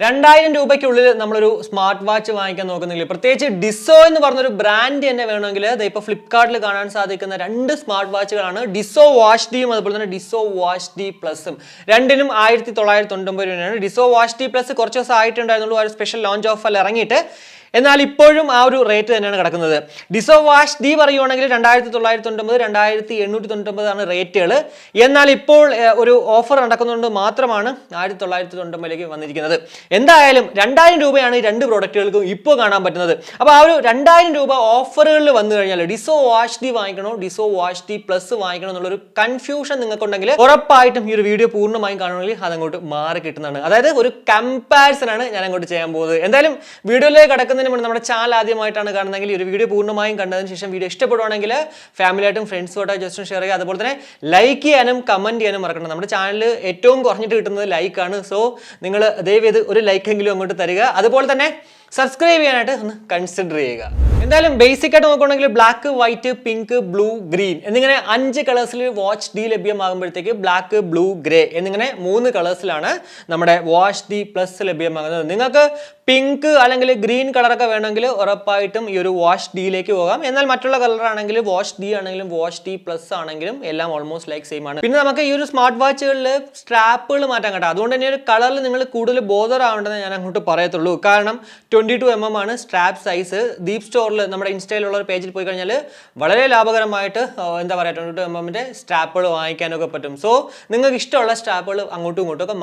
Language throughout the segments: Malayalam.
2000 രൂപയ്ക്കുള്ളിൽ നമ്മളൊരു സ്മാർട്ട് വാച്ച് വാങ്ങിക്കാൻ നോക്കുന്നില്ല, പ്രത്യേകിച്ച് ഡിസോ എന്ന് പറഞ്ഞൊരു ബ്രാൻഡ് തന്നെ വേണമെങ്കിൽ ഇപ്പോൾ ഫ്ലിപ്കാർട്ടിൽ കാണാൻ സാധിക്കുന്ന രണ്ട് സ്മാർട്ട് വാച്ചുകളാണ് ഡിസോ വാച്ച് ഡിയും അതുപോലെ തന്നെ ഡിസോ വാച്ച് ഡി പ്ലസും. രണ്ടിനും 1990 രൂപയാണ്. ഡിസോ വാച്ച് ഡി പ്ലസ് കുറച്ച് ദിവസം ആയിട്ടുണ്ടായിരുന്നുള്ളൂ ആ ഒരു സ്പെഷ്യൽ ലോഞ്ച് ഓഫറിൽ ഇറങ്ങിയിട്ട്. എന്നാൽ ഇപ്പോഴും ആ ഒരു റേറ്റ് തന്നെയാണ് കിടക്കുന്നത്. ഡിസോ വാച്ച് ഡി പറയുവാണെങ്കിൽ 2990, 2899 ആണ് റേറ്റുകൾ. എന്നാൽ ഇപ്പോൾ ഒരു ഓഫർ നടക്കുന്നതുകൊണ്ട് മാത്രമാണ് 1990 വന്നിരിക്കുന്നത്. എന്തായാലും 2000 രൂപയാണ് ഈ രണ്ട് പ്രോഡക്റ്റുകൾക്കും ഇപ്പോൾ കാണാൻ പറ്റുന്നത്. അപ്പോൾ ആ ഒരു 2000 രൂപ ഓഫറുകളിൽ വന്നു കഴിഞ്ഞാൽ ഡിസോ വാച്ച് ഡി വാങ്ങിക്കണോ ഡിസോ വാച്ച് ഡി പ്ലസ് വാങ്ങിക്കണോ എന്നുള്ളൊരു കൺഫ്യൂഷൻ നിങ്ങൾക്കുണ്ടെങ്കിൽ ഉറപ്പായിട്ടും ഈ ഒരു വീഡിയോ പൂർണ്ണമായും കാണണമെങ്കിൽ അതങ്ങോട്ട് മാറി കിട്ടുന്നതാണ്. അതായത് ഒരു കമ്പാരിസൺ ആണ് ഞാൻ അങ്ങോട്ട് ചെയ്യാൻ പോകുന്നത്. എന്തായാലും വീഡിയോയിലേക്ക് കടക്കുന്ന നമ്മുടെ ചാനൽ ആദ്യമായിട്ടാണ് കാണുന്നതെങ്കിൽ ഈ ഒരു വീഡിയോ പൂർണ്ണമായും കണ്ടതിന് ശേഷം വീഡിയോ ഇഷ്ടപ്പെടുവാണെങ്കിൽ ഫാമിലിയായിട്ടും ഫ്രണ്ട്സുമായിട്ട് ജസ്റ്റ് ഷെയർ ചെയ്യുക. അതുപോലെ തന്നെ ലൈക്ക് ചെയ്യാനും കമന്റ് ചെയ്യാനും മറക്കണം. നമ്മുടെ ചാനൽ ഏറ്റവും കുറഞ്ഞിട്ട് കിട്ടുന്നത് ലൈക്കാണ്. സോ നിങ്ങൾ ദയവ് ചെയ്ത് ഒരു ലൈക്കെങ്കിലും അങ്ങോട്ട് തരിക. അതുപോലെ തന്നെ സബ്സ്ക്രൈബ് ചെയ്യാനായിട്ട് ഒന്ന് കൺസിഡർ ചെയ്യുക. എന്തായാലും ബേസിക് ആയിട്ട് നോക്കുകയാണെങ്കിൽ black, white, pink, blue, green എന്നിങ്ങനെ 5 കളേഴ്സിൽ വാച്ച് ഡി ലഭ്യമാകുമ്പോഴത്തേക്ക് ബ്ലാക്ക്, ബ്ലൂ, ഗ്രേ എന്നിങ്ങനെ 3 കളേഴ്സിലാണ് നമ്മുടെ വാച്ച് ഡി പ്ലസ് ലഭ്യമാകുന്നത്. നിങ്ങൾക്ക് പിങ്ക് അല്ലെങ്കിൽ ഗ്രീൻ കളറൊക്കെ വേണമെങ്കിൽ ഉറപ്പായിട്ടും ഈ ഒരു വാച്ച് ഡിയിലേക്ക് പോകാം. എന്നാൽ മറ്റുള്ള കളർ ആണെങ്കിൽ വാച്ച് ഡി ആണെങ്കിലും വാച്ച് ഡി പ്ലസ് ആണെങ്കിലും എല്ലാം ഓൾമോസ്റ്റ് ലൈക്ക് സെയിം ആണ്. പിന്നെ നമുക്ക് ഈ ഒരു സ്മാർട്ട് വാച്ചുകളിൽ സ്ട്രാപ്പുകൾ മാറ്റാൻ കേട്ടോ. അതുകൊണ്ട് തന്നെ ഒരു കളറിൽ നിങ്ങൾ കൂടുതൽ ബോധർ ആവേണ്ടതെന്ന് ഞാൻ അങ്ങോട്ട് പറയത്തുള്ളൂ. കാരണം 22mm ആണ് സ്ട്രാപ്പ് സൈസ്. DeepZStoreൽ നമ്മുടെ ഇൻസ്റ്റയിലുള്ള ഒരു പേജിൽ പോയി കഴിഞ്ഞാൽ വളരെ ലാഭകരമായിട്ട് എന്താ പറയുക 22mm സ്ട്രാപ്പുകൾ വാങ്ങിക്കാനൊക്കെ പറ്റും. സോ നിങ്ങൾക്ക് ഇഷ്ടമുള്ള സ്ട്രാപ്പുകൾ അങ്ങോട്ടും ഇങ്ങോട്ടും ഒക്കെ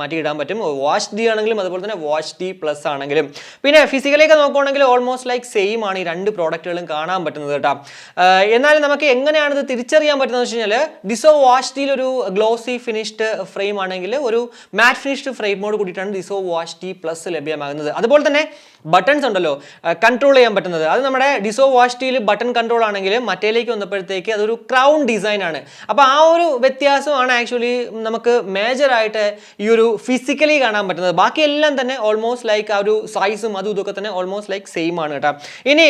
മാറ്റി ഇടാൻ പറ്റും. വാച്ച് ഡി ആണെങ്കിലും അതുപോലെ തന്നെ വാച്ച് ഡി പ്ലസ് ആണെങ്കിലും. പിന്നെ ഫിസിക്കലിയൊക്കെ നോക്കുകയാണെങ്കിൽ ഓൾമോസ്റ്റ് ലൈക്ക് സെയിം ആണ് ഈ രണ്ട് പ്രോഡക്റ്റുകളും കാണാൻ പറ്റുന്നത് കേട്ടോ. എന്നാലും നമുക്ക് എങ്ങനെയാണ് ഇത് തിരിച്ചറിയാൻ പറ്റുന്നത് വെച്ച് കഴിഞ്ഞാൽ ഡിസോ വാച്ച് ഡിയിൽ ഒരു ഗ്ലോസി ഫിനിഷ്ഡ് ഫ്രെയിം ആണെങ്കിൽ ഒരു മാറ്റ് ഫിനിഷ്ഡ് ഫ്രെയിമോട് കൂടിയിട്ടാണ് ഡിസോ വാച്ച് ഡി പ്ലസ് ലഭ്യമാകുന്നത്. അതുപോലെ തന്നെ ബട്ടൺസ് ഉണ്ടല്ലോ കൺട്രോൾ ചെയ്യാൻ പറ്റുന്നത്. അത് നമ്മുടെ ഡിസോ വാച്ച് ഡിയിൽ ബട്ടൺ കൺട്രോൾ ആണെങ്കിൽ മറ്റേലേക്ക് വന്നപ്പോഴത്തേക്ക് അതൊരു ക്രൗൺ ഡിസൈൻ ആണ്. അപ്പോൾ ആ ഒരു വ്യത്യാസമാണ് ആക്ച്വലി നമുക്ക് മേജറായിട്ട് ഈ ഒരു ഫിസിക്കലി കാണാൻ പറ്റുന്നത്. ബാക്കിയെല്ലാം തന്നെ ഓൾമോസ്റ്റ് ലൈക്ക് ആ ഒരു സൈസും അതും ഇതൊക്കെ തന്നെ ഓൾമോസ്റ്റ് ലൈക്ക് സെയിം ആണ് കേട്ടോ. ഇനി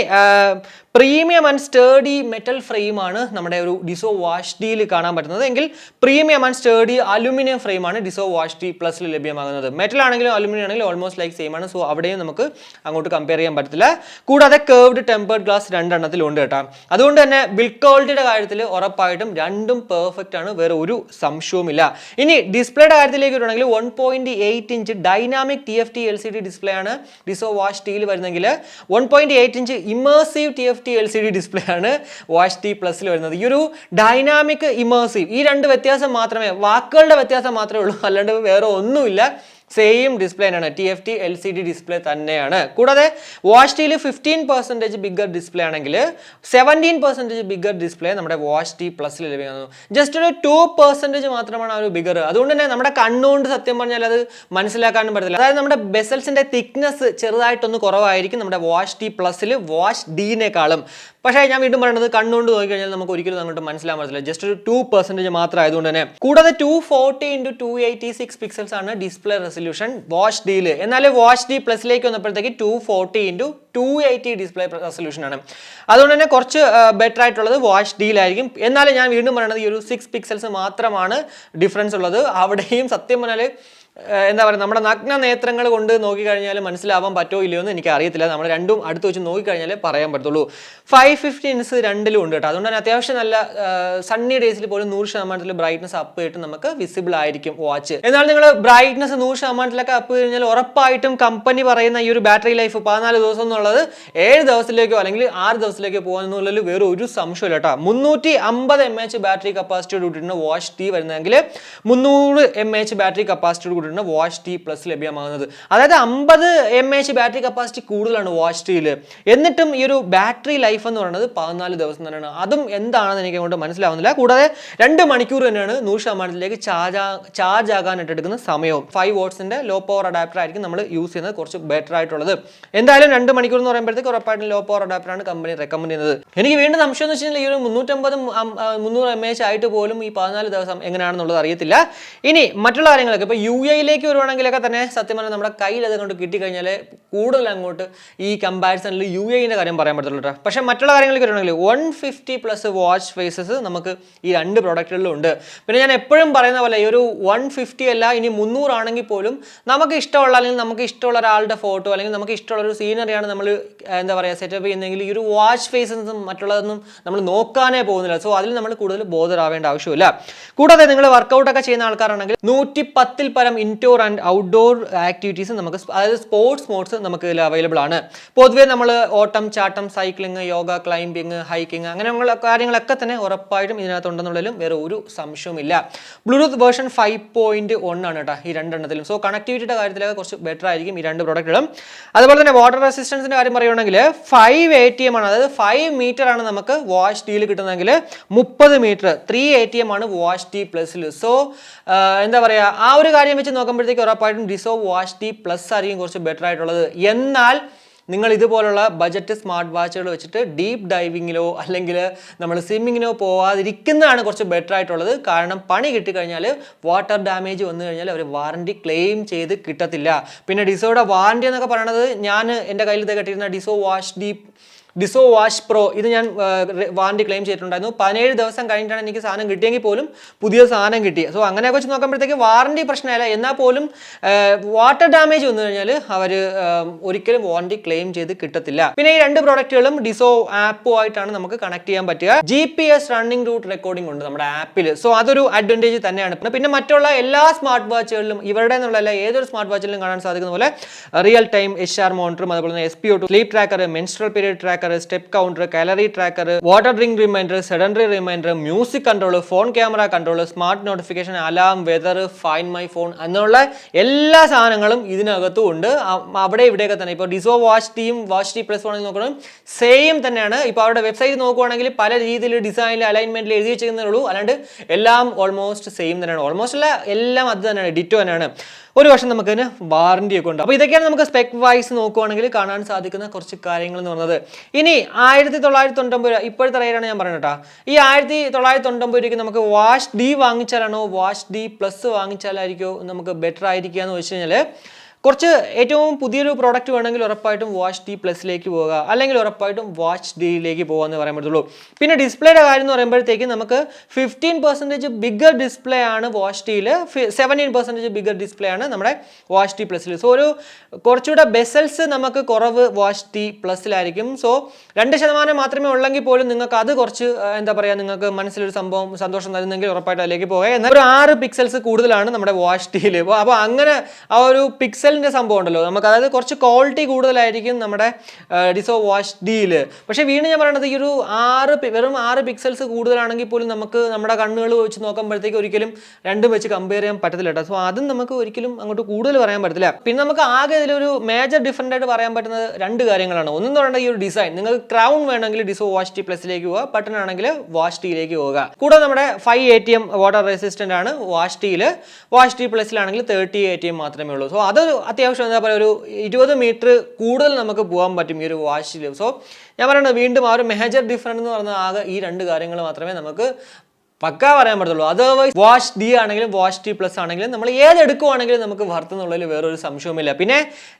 premium and steady metal frame ആണ് നമ്മുടെ ഒരു ഡിസോ വാച്ച് ഡിയിൽ കാണാൻ പറ്റുന്നത് എങ്കിൽ premium and steady aluminium frame ആണ് ഡിസോ വാച്ച് ഡി പ്ലസിൽ ലഭ്യമാകുന്നത്. മെറ്റൽ ആണെങ്കിലും അലുമിനിയം ആണെങ്കിലും ഓൾമോസ്റ്റ് ലൈക്ക് സെയിം ആണ്. സോ അവിടെയും നമുക്ക് അങ്ങോട്ട് കമ്പയർ ചെയ്യാൻ പറ്റത്തില്ല. കൂടാതെ കേർവ്ഡ് ടെമ്പേർഡ് ഗ്ലാസ് രണ്ടെണ്ണത്തിലുണ്ട് കേട്ടോ. അതുകൊണ്ട് തന്നെ ബിൽഡ് ക്വാളിറ്റിയുടെ കാര്യത്തിൽ ഉറപ്പായിട്ടും രണ്ടും പെർഫെക്റ്റ് ആണ്, വേറെ ഒരു സംശയവുമില്ല. ഇനി ഡിസ്പ്ലേയുടെ കാര്യത്തിലേക്ക് വരുവാണെങ്കിൽ 1.8 inch dynamic TFT LCD display ആണ് ഡിസോ വാച്ച് ഡിയിൽ വരുന്നെങ്കിൽ 1.8 inch immersive TFT LCD display ആണ് വാച്ച് ഡി പ്ലസിൽ വരുന്നത്. ഈ ഒരു ഡൈനാമിക് ഇമേഴ്സീവ് ഈ രണ്ട് വ്യത്യാസം മാത്രമേ, വാക്കുകളുടെ വ്യത്യാസം മാത്രമേ ഉള്ളൂ, അല്ലാണ്ട് വേറെ ഒന്നുമില്ല. സെയിം ഡിസ്പ്ലേ ആണ്, TFT LCD ഡിസ്പ്ലേ തന്നെയാണ്. കൂടാതെ വാച്ച് ഡിയിൽ 15% ബിഗർ ഡിസ്പ്ലേ ആണെങ്കിൽ 17% ബിഗർ ഡിസ്പ്ലേ നമ്മുടെ വാച്ച് ഡി പ്ലസിൽ ലഭ്യമാകുന്നു. ജസ്റ്റ് ഒരു 2% മാത്രമാണ് ആ ഒരു ബിഗർ. അതുകൊണ്ട് തന്നെ നമ്മുടെ കണ്ണുകൊണ്ട് സത്യം പറഞ്ഞാൽ അത് മനസ്സിലാക്കാനും പറ്റത്തില്ല. അതായത് നമ്മുടെ ബെസൽസിന്റെ തിക്നെസ് ചെറുതായിട്ടൊന്ന് കുറവായിരിക്കും നമ്മുടെ വാച്ച് ഡി പ്ലസിൽ വാച്ച് ഡിനേക്കാളും. പക്ഷേ ഞാൻ വീണ്ടും പറയുന്നത് കണ്ണുകൊണ്ട് നോക്കിക്കഴിഞ്ഞാൽ നമുക്ക് ഒരിക്കലും അങ്ങോട്ട് മനസ്സിലാൻ പറ്റില്ല. ജസ്റ്റ് ഒരു 2% മാത്രം ആയതുകൊണ്ട് തന്നെ. കൂടാതെ 240x286 പിക്സൽസ് ആണ് ഡിസ്പ്ലേ റെസൊല്യൂഷൻ വാച്ച് ഡിയിൽ. എന്നാൽ വാച്ച് ഡി പ്ലസിലേക്ക് വന്നപ്പോഴത്തേക്ക് 240x280 ഡിസ്പ്ലേ റെസൊല്യൂഷൻ ആണ്. അതുകൊണ്ട് തന്നെ കുറച്ച് ബെറ്റർ ആയിട്ടുള്ളത് വാച്ച് ഡിയിലായിരിക്കും. എന്നാലും ഞാൻ വീണ്ടും പറയുന്നത് ഈ ഒരു 6 പിക്സൽസ് മാത്രമാണ് ഡിഫറൻസ് ഉള്ളത്. അവിടെയും സത്യം പറഞ്ഞാൽ എന്താ പറയുക, നമ്മുടെ നഗ്ന നേത്രങ്ങൾ കൊണ്ട് നോക്കിക്കഴിഞ്ഞാൽ മനസ്സിലാവാൻ പറ്റുമോ ഇല്ലയോ എന്ന് എനിക്ക് അറിയത്തില്ല. നമ്മൾ രണ്ടും അടുത്ത് വെച്ച് നോക്കിക്കഴിഞ്ഞാൽ പറയാൻ പറ്റത്തുള്ളൂ. 550 രണ്ടിലും ഉണ്ട് കേട്ടോ. അതുകൊണ്ട് തന്നെ അത്യാവശ്യം നല്ല സണ്ണി ഡേയ്സിൽ പോലും 100% ബ്രൈറ്റ്നസ് അപ്പ് ചെയ്തിട്ട് നമുക്ക് വിസിബിൾ ആയിരിക്കും വാച്ച്. എന്നാൽ നിങ്ങൾ ബ്രൈറ്റ്നസ് 100%ലൊക്കെ അപ്പ് ചെയ്ത് കഴിഞ്ഞാൽ ഉറപ്പായിട്ടും കമ്പനി പറയുന്ന ഈ ഒരു ബാറ്ററി ലൈഫ് 14 ദിവസം എന്നുള്ളത് 7 ദിവസത്തിലേക്കോ അല്ലെങ്കിൽ 6 ദിവസത്തിലേക്കോ പോകാന്നുള്ളതിൽ വേറെ ഒരു സംശയമില്ല കേട്ടോ. 350 mAh ബാറ്ററി കപ്പാസിറ്റിയോട് കൂടിയിട്ടാണ് വാച്ച് ഡി വരുന്നതെങ്കിൽ 300 mAh ബാറ്ററി കപ്പാസിറ്റിയോട് വാച്ച് ഡി പ്ലസ് ലഭ്യമാകുന്നത്. അതായത് 50 mAh ബാറ്ററി കപ്പാസിറ്റി കൂടുതലാണ് വാച്ച് ഡിയിൽ. എന്നിട്ടും ഈ ഒരു ബാറ്ററി ലൈഫ് എന്ന് പറയുന്നത് 14 ദിവസം തന്നെയാണ്. അതും എന്താണെന്ന് എനിക്ക് അങ്ങോട്ട് മനസ്സിലാവുന്നില്ല. കൂടാതെ 2 മണിക്കൂർ തന്നെയാണ് 100%ലേക്ക് ചാർജ് ആകാനായിട്ട് എടുക്കുന്ന സമയവും. 5 wattsന്റെ ലോ പവർ അഡാപ്റ്റർ ആയിരിക്കും നമ്മൾ യൂസ് ചെയ്യുന്നത് കുറച്ച് ബെറ്റർ ആയിട്ടുള്ളത്. എന്തായാലും 2 മണിക്കൂർ എന്ന് പറയുമ്പോഴത്തേക്ക് ഉറപ്പായിട്ടും ലോ പവർ അഡാപ്റ്ററാണ് കമ്പനി റെക്കമെൻഡ് ചെയ്യുന്നത്. എനിക്ക് വീണ്ടും സംശയം എന്ന് വെച്ച് കഴിഞ്ഞാൽ ഈ ഒരു 350 300 mAh ആയിട്ട് പോലും ഈ 14 ദിവസം എങ്ങനെയാണെന്നുള്ളത് അറിയത്തില്ല. ഇനി മറ്റുള്ള കാര്യങ്ങളൊക്കെ ഇപ്പോൾ യിലേക്ക് വരുവാണെങ്കിലൊക്കെ തന്നെ സത്യം പറഞ്ഞാൽ നമ്മുടെ കയ്യിൽ അത് കൊണ്ട് കിട്ടിക്കഴിഞ്ഞാൽ കൂടുതൽ അങ്ങോട്ട് ഈ കമ്പാരിസണിൽ ന്റെ കാര്യം പറയാൻ പറ്റുള്ളൂ കേട്ടോ. പക്ഷേ മറ്റുള്ള കാര്യങ്ങളിലേക്ക് വരുവാണെങ്കിൽ 150+ വാച്ച് ഫേസസ് നമുക്ക് ഈ രണ്ട് പ്രോഡക്റ്റുകളിലും ഉണ്ട്. പിന്നെ ഞാൻ എപ്പോഴും പറയുന്ന പോലെ ഈ ഒരു 150 അല്ല ഇനി 300 ആണെങ്കിൽ പോലും നമുക്ക് ഇഷ്ടമുള്ള അല്ലെങ്കിൽ നമുക്ക് ഇഷ്ടമുള്ള ഒരാളുടെ ഫോട്ടോ അല്ലെങ്കിൽ നമുക്ക് ഇഷ്ടമുള്ള ഒരു സീനറിയാണ് നമ്മൾ എന്താ പറയുക സെറ്റപ്പ് ചെയ്യുന്നതെങ്കിൽ ഈ ഒരു വാച്ച് ഫേസസും മറ്റുള്ളതൊന്നും നമ്മൾ നോക്കാനേ പോകുന്നില്ല. സോ അതിൽ നമ്മൾ കൂടുതൽ ബോധറാവേണ്ട ആവശ്യമില്ല. കൂടാതെ നിങ്ങൾ വർക്കൗട്ടൊക്കെ ചെയ്യുന്ന ആൾക്കാരാണെങ്കിൽ 110 പരം ഇൻഡോർ ആൻഡ് ഔട്ട്ഡോർ ആക്ടിവിറ്റീസ് നമുക്ക് അതായത് സ്പോർട്സ് മോഡ്സ് നമുക്ക് ഇതിൽ അവൈലബിൾ ആണ്. പൊതുവേ നമ്മൾ ഓട്ടം, ചാട്ടം, സൈക്ലിംഗ്, യോഗ, ക്ലൈംബിംഗ്, ഹൈക്കിംഗ് അങ്ങനെയുള്ള കാര്യങ്ങളൊക്കെ തന്നെ ഉറപ്പായിട്ടും ഇതിനകത്തുണ്ടെന്നുള്ളതിലും വേറെ ഒരു സംശയവുമില്ല. ബ്ലൂടൂത്ത് വേർഷൻ 5.1 ആണ് കേട്ടോ ഈ രണ്ടെണ്ണത്തിലും. സോ കണക്ടിവിറ്റിയുടെ കാര്യത്തിലൊക്കെ കുറച്ച് ബെറ്റർ ആയിരിക്കും ഈ രണ്ട് പ്രോഡക്റ്റുകളും. അതുപോലെ തന്നെ വാട്ടർ റെസിസ്റ്റൻസിന്റെ കാര്യം പറയുകയാണെങ്കിൽ 5 ATM ആണ്, അതായത് 5 മീറ്റർ ആണ് നമുക്ക് വാഷ് ഡീൽ കിട്ടുന്നതെങ്കിൽ 30 മീറ്റർ 3 ATM ആണ് വാഷ് ഡി പ്ലസിൽ. സോ എന്താ പറയുക, ആ ഒരു കാര്യം വെച്ച് നോക്കുമ്പോഴത്തേക്ക് ഉറപ്പായിട്ടും ഡിസോ വാഷ് ഡി പ്ലസ് ആയിരിക്കും കുറച്ച് ബെറ്റർ ആയിട്ടുള്ളത്. എന്നാൽ നിങ്ങൾ ഇതുപോലുള്ള ബജറ്റ് സ്മാർട്ട് വാച്ചുകൾ വെച്ചിട്ട് ഡീപ്പ് ഡൈവിങ്ങിലോ അല്ലെങ്കിൽ നമ്മൾ സ്വിമ്മിങ്ങിനോ പോവാതിരിക്കുന്നതാണ് കുറച്ച് ബെറ്റർ ആയിട്ടുള്ളത്. കാരണം പണി കിട്ടിക്കഴിഞ്ഞാൽ വാട്ടർ ഡാമേജ് വന്നു കഴിഞ്ഞാൽ അവർ വാറണ്ടി ക്ലെയിം ചെയ്ത് കിട്ടത്തില്ല. പിന്നെ ഡിസോയുടെ വാറണ്ടി എന്നൊക്കെ പറയുന്നത് ഞാൻ എൻ്റെ കയ്യിൽ ഇത് കെട്ടിയിരുന്ന ഡിസോ വാഷ് പ്രോ ഇത് ഞാൻ വാറണ്ടി ക്ലെയിം ചെയ്തിട്ടുണ്ടായിരുന്നു. 17 ദിവസം കഴിഞ്ഞിട്ടാണ് എനിക്ക് സാധനം കിട്ടിയെങ്കിൽ പോലും പുതിയ സാധനം കിട്ടി. സോ അങ്ങനെയൊക്കെ വെച്ച് നോക്കുമ്പോഴത്തേക്ക് വാറണ്ടി പ്രശ്നമല്ല. എന്നാൽ പോലും വാട്ടർ ഡാമേജ് വന്നു കഴിഞ്ഞാൽ അവർ ഒരിക്കലും വാറണ്ടി ക്ലെയിം ചെയ്ത് കിട്ടത്തില്ല. പിന്നെ ഈ രണ്ട് പ്രോഡക്റ്റുകളും ഡിസോ ആപ്പുമായിട്ടാണ് നമുക്ക് കണക്ട് ചെയ്യാൻ പറ്റുക. GPS റണ്ണിംഗ് റൂട്ട് റെക്കോർഡിംഗ് ഉണ്ട് നമ്മുടെ ആപ്പിൽ. സോ അതൊരു അഡ്വാൻറ്റേജ് തന്നെയാണ്. പിന്നെ മറ്റുള്ള എല്ലാ സ്മാർട്ട് വാച്ചുകളിലും ഇവരുടെ നിന്നുള്ള ഏതൊരു സ്മാർട്ട് വാച്ചിലും കാണാൻ സാധിക്കുന്ന പോലെ റിയൽ ടൈം HR മോണിറ്ററും അതുപോലെ തന്നെ SPO2 sleep tracker, menstrual period tracker, step counter, calorie tracker, water drink reminder, sedentary reminder, music control, phone camera control, smart notification, alarm, weather, find my phone എന്നുള്ള എല്ലാ സാധനങ്ങളും ഇതിനകത്തും ഉണ്ട്. അവിടെ ഇവിടെയൊക്കെ തന്നെ ഇപ്പോൾ ഡിസോ വാഷ് ഡിയും വാഷ് ഡി പ്ലസ് ആണെങ്കിൽ നോക്കണം സെയിം തന്നെയാണ്. ഇപ്പോൾ അവരുടെ വെബ്സൈറ്റ് നോക്കുവാണെങ്കിൽ പല രീതിയിൽ ഡിസൈനിൽ അലൈൻമെന്റിൽ എഴുതി വെച്ചിരുന്നേ ഉള്ളൂ. അല്ലാണ്ട് എല്ലാം ഓൾമോസ്റ്റ് സെയിം തന്നെയാണ്. ഓൾമോസ്റ്റ് അല്ല, എല്ലാം അത് തന്നെയാണ്, ഡിറ്റോ തന്നെയാണ്. ഒരു വർഷം നമുക്ക് ഇതിന് വാറണ്ടി ഒക്കെ ഉണ്ട്. അപ്പോൾ ഇതൊക്കെയാണ് നമുക്ക് സ്പെക് വൈസ് നോക്കുവാണെങ്കിൽ കാണാൻ സാധിക്കുന്ന കുറച്ച് കാര്യങ്ങൾ എന്ന് പറയുന്നത്. ഇനി 1990 ഇപ്പോഴത്തെ റേറ്റാണ് ഞാൻ പറയുന്നത് കേട്ടോ. ഈ 1990 നമുക്ക് വാഷ് ഡി വാങ്ങിച്ചാലാണോ വാഷ് ഡി പ്ലസ് വാങ്ങിച്ചാലായിരിക്കോ നമുക്ക് ബെറ്റർ ആയിരിക്കുക എന്ന് വെച്ച് കഴിഞ്ഞാൽ കുറച്ച് ഏറ്റവും പുതിയൊരു പ്രോഡക്റ്റ് വേണമെങ്കിൽ ഉറപ്പായിട്ടും വാഷ് ഡി പ്ലസിലേക്ക് പോവുക, അല്ലെങ്കിൽ ഉറപ്പായിട്ടും വാച്ച് ഡിയിലേക്ക് പോകാമെന്ന് പറയാൻ പറ്റുള്ളൂ. പിന്നെ ഡിസ്പ്ലേയുടെ കാര്യം എന്ന് പറയുമ്പോഴത്തേക്ക് നമുക്ക് 15% ബിഗർ ഡിസ്പ്ലേ ആണ് വാഷ് ഡിയിൽ, 17% ബിഗർ ഡിസ്പ്ലേ ആണ് നമ്മുടെ വാഷ് ഡി പ്ലസിൽ. സോ ഒരു കുറച്ചുകൂടെ ബെസൽസ് നമുക്ക് കുറവ് വാഷ് ഡി പ്ലസിലായിരിക്കും. സോ 2% മാത്രമേ ഉള്ളെങ്കിൽ പോലും നിങ്ങൾക്ക് അത് കുറച്ച് എന്താ പറയുക, നിങ്ങൾക്ക് മനസ്സിലൊരു സന്തോഷം തരുന്നെങ്കിൽ ഉറപ്പായിട്ട് അതിലേക്ക് പോവുക. എന്നാൽ ഒരു 6 പിക്സൽസ് കൂടുതലാണ് നമ്മുടെ വാഷ് ഡിയിൽ. അപ്പോൾ അങ്ങനെ ആ ഒരു പിക്സൽ സംഭവം ഉണ്ടല്ലോ നമുക്ക്, അതായത് കുറച്ച് ക്വാളിറ്റി കൂടുതലായിരിക്കും നമ്മുടെ ഡിസോ വാഷ് ഡിയിൽ. പക്ഷേ വീണ്ടും ഞാൻ പറയുന്നത് ഈ ഒരു വെറും 6 പിക്സൽസ് കൂടുതലാണെങ്കിൽ പോലും നമുക്ക് നമ്മുടെ കണ്ണുകൾ വെച്ച് നോക്കുമ്പോഴത്തേക്ക് ഒരിക്കലും രണ്ടും വെച്ച് കമ്പയർ ചെയ്യാൻ പറ്റത്തില്ല കേട്ടോ. സോ അതും നമുക്ക് ഒരിക്കലും അങ്ങോട്ട് കൂടുതൽ പറയാൻ പറ്റത്തില്ല. പിന്നെ നമുക്ക് ആകെ ഇതിലൊരു മേജർ ഡിഫറൻ്റ് ആയിട്ട് പറയാൻ പറ്റുന്നത് രണ്ട് കാര്യങ്ങളാണ്. ഒന്നെന്ന് പറയുന്നത് ഈ ഒരു ഡിസൈൻ, നിങ്ങൾക്ക് ക്രൗൺ വേണമെങ്കിൽ ഡിസോ വാഷ് ഡി പ്ലസിലേക്ക് പോവുക, ബട്ടൺ ആണെങ്കിൽ വാഷ് ഡിയിലേക്ക് പോവുക. കൂടാതെ നമ്മുടെ 5 ATM വാട്ടർ റെസിസ്റ്റന്റ് ആണ് വാഷ് ഡിയിൽ. വാഷ് ഡി പ്ലസിലാണെങ്കിൽ 30 ATM മാത്രമേ ഉള്ളൂ. സോ അതൊരു അത്യാവശ്യം എന്താ പറയുക ഒരു 20 മീറ്റർ കൂടുതൽ നമുക്ക് പോകാൻ പറ്റും ഈ ഒരു വാഷിൽ. സോ ഞാൻ പറയുന്നത് വീണ്ടും ആ ഒരു മേജർ ഡിഫറൻസ് എന്ന് പറഞ്ഞാൽ ആകെ ഈ രണ്ട് കാര്യങ്ങൾ മാത്രമേ നമുക്ക് പക്കാ പറയാൻ പറ്റുള്ളൂ. അതർവൈസ് വാഷ് ഡി ആണെങ്കിലും വാഷ് ഡി പ്ലസ് ആണെങ്കിലും നമ്മൾ ഏതെടുക്കുവാണെങ്കിലും നമുക്ക് വർത്തുന്നുള്ളതിൽ വേറൊരു സംശയവുമില്ല. പിന്നെ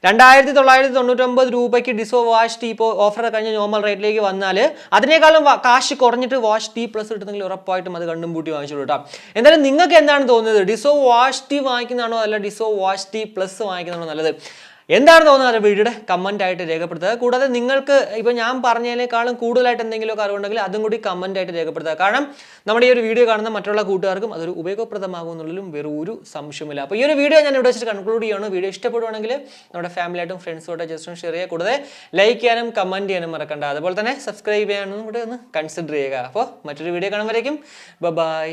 2999 രൂപയ്ക്ക് ഡിസോ വാഷ് ഡി ഇപ്പോൾ ഓഫർ കഴിഞ്ഞ നോർമൽ റേറ്റിലേക്ക് വന്നാൽ അതിനേക്കാളും കാശ് കുറഞ്ഞിട്ട് വാഷ് ഡി പ്ലസ് കിട്ടുന്നെങ്കിൽ ഉറപ്പായിട്ടും അത് കണ്ടും പൂട്ടി വാങ്ങിച്ചോളൂ കേട്ടോ. എന്തായാലും നിങ്ങൾക്ക് എന്താണ് തോന്നുന്നത്, ഡിസോ വാഷ് ഡി വാങ്ങിക്കുന്നതാണോ അല്ല ഡിസോ വാഷ് ഡി പ്ലസ് വാങ്ങിക്കുന്നതാണോ നല്ലത്? എന്താണ് തോന്നുന്നത് വീഡിയോയുടെ കമന്റ് ആയിട്ട് രേഖപ്പെടുത്തുക. കൂടാതെ നിങ്ങൾക്ക് ഇപ്പോൾ ഞാൻ പറഞ്ഞതിനേക്കാളും കൂടുതലായിട്ട് എന്തെങ്കിലുമൊക്കെ അറിവുണ്ടെങ്കിൽ അതും കൂടി കമന്റ് ആയിട്ട് രേഖപ്പെടുത്തുക. കാരണം നമ്മുടെ ഈ ഒരു വീഡിയോ കാണുന്ന മറ്റുള്ള കൂട്ടുകാർക്കും അതൊരു ഉപയോഗപ്രദമാകും എന്നുള്ളതിലും വേറെ ഒരു സംശയമില്ല. അപ്പോൾ ഈ ഒരു വീഡിയോ ഞാൻ ഇവിടെ വെച്ചിട്ട് കൺക്ലൂഡ് ചെയ്യുകയാണ്. വീഡിയോ ഇഷ്ടപ്പെടുവാണെങ്കിൽ നമ്മുടെ ഫാമിലിയായിട്ടും ഫ്രണ്ട്സുമായിട്ട് ജസ്റ്റ് ഷെയർ ചെയ്യുക. കൂടാതെ ലൈക്ക് ചെയ്യാനും കമന്റ് ചെയ്യാനും മറക്കണ്ട. അതുപോലെ തന്നെ സബ്സ്ക്രൈബ് ചെയ്യാനും കൂടെ ഒന്ന് കൺസിഡർ ചെയ്യുക. അപ്പോൾ മറ്റൊരു വീഡിയോ കാണുമ്പോഴേക്കും ബൈ.